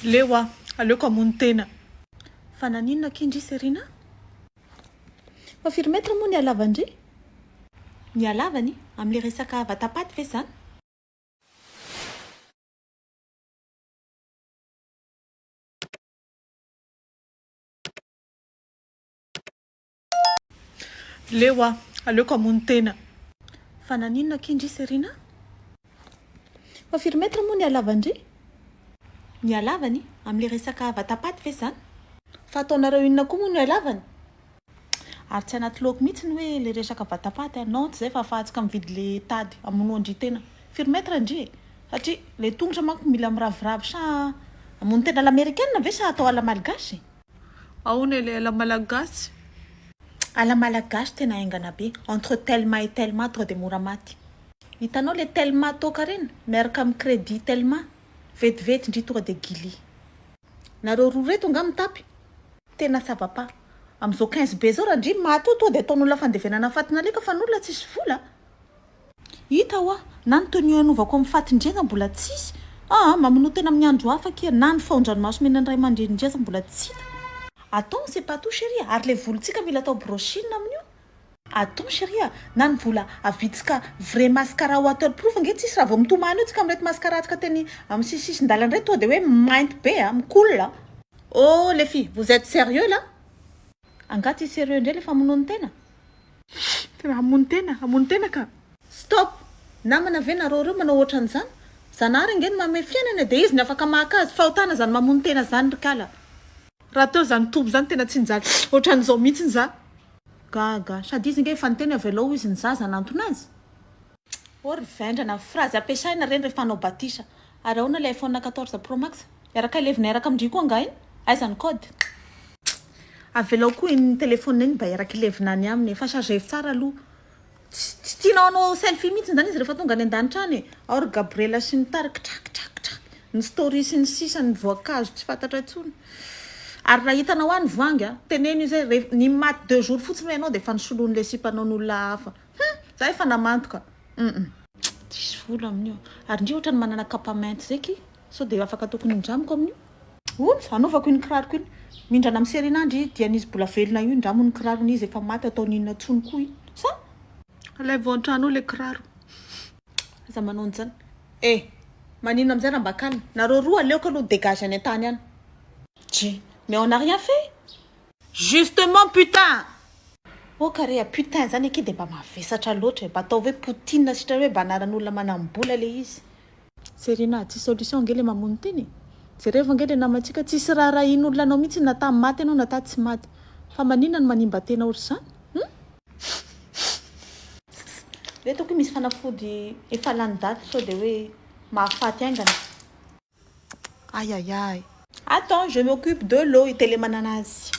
Lewa, aleoko hamono tena. Fa naninona kindry Serina? Fa firy metra moa ny halavandry? Ny halavany amin'le resaka vatapaty ve zany? Lewa, aleoko hamono tena. Fa naninona kindry Serina? Fa firy metra moa ny halavandry? Ny halavany amin'le resaka vatapaty ve zany? Fa ataonareo inona koa moa ny halavany? Ary tsy anaty laoko mihitsy ny hoe le resaka vatapaty non tsy zay fa afahantsika mividy le tady amono andry tena. Firy metra andry? Satria le tongotra manko mila miraviravy sa amono tena l'américaine ve sa atao ala malagasy? Ahoana le ala malagasy? Ala malagasy tena aingana be. Entre Telma et Telma tonga de mora maty. Hitanao le Telma toka reny miaraka amin'ny crédit Telma vetivety indry tonga de gily. Nareo roa reto nga mitapy. Tena ça va pas. Amizao 15 be zao raha ndry maty tonga de ataon'olona fandevenana fatina leka fa n'olona tsisy vola. Hita hoa, na ny tenue anaovako amin'ny fatin-drenga mbola tsisy. Mamono tena amin'ny andro hafa kia na ny faondranomaso menan'ny ray aman-dreny mbola tsy hita. Attends, c'est pas tout chérie. Ary le volontsika mila atao brochine amin'io. Attends chérie, na ny vola avitsika vrai mascara waterproof nge tsisy raha vao mitomany io tsika amin'reto mascaratsika teny amin'ny sisisindalana reto de hoe mainty be mikola. Oh les filles, vous êtes sérieux là? Angaty sérieux ndray le famonoana tena. Tena hamono tena ka. Stop. Namana ve nareo reo manao ohatran'izany? Zanahary nge mame fiainana de izy ny afaka maka azy fahotana zany mamono tena zany rikala. Raha teo zany tombo zany tena tsy nizaly ohatran'izao mihitsy za. Gaga, sady izy nge efa niteny avelao izy ny zaza nantona azy. Ory vendrana phrase ampiasaina reny rehefa anao batisa. Ary ahoana le iPhone 14 Pro Max? Iaraka ilevina iaraka amindry koa nga iny? Aiza ny code? Avelao koa iny telefone iny mba iaraka ilevina any aminy fa charge tsara aloha. Tsy tianao anao selfie mihitsy zany izy rehefa tonga any an-danitra any. Or Gabriela sy ny tarika trak. Ny story sy ny sisa ny voankazo tsy fantatra intsony. Ary raha hitanao any voanga, teneno izy ny maty 2 jours fotsiny hoe ianao de fa nisoloany le sipanao n'olona hafa. Za efa namantoka. Tsisy vola amin'io. Ary ndry ohatrany manana kapa mainty zeky, sao de afaka tokony indramiko amin'io. Anaovako iny kiraroko iny. Mindrana amin'ny Serina andry dia nisy bola velona io indramony kirarony izy efa maty ataony inona tsony koa iny. Sa? Alay vao an-trano le kiraro. Aza manao an'izany. Maninona amin'izay raha mba calme. Nareo roa aleoko aloha dégage any an-tany any. Mais on n'a rien fait. Justement, putain. Oh, carré, putain, zany aky de mba mavesatra loatra. Mba atao hoe Poutine sitra hoe mba anaran'olona manambola le izy. Serina, tsy solution nge le mamono teny. Jereva nge le namantsika tsisy raha in'olona anao mihitsy na ta maty anao na ta tsy maty. Fa maninona ny manimba tena ohatr'izany? Reto koa misy fanafody efa lany daty sao de hoe mahafaty aingana. Aïe. Attends, je m'occupe de l'eau et télémananazy.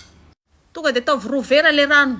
Tonga de taovy roa vera le rano.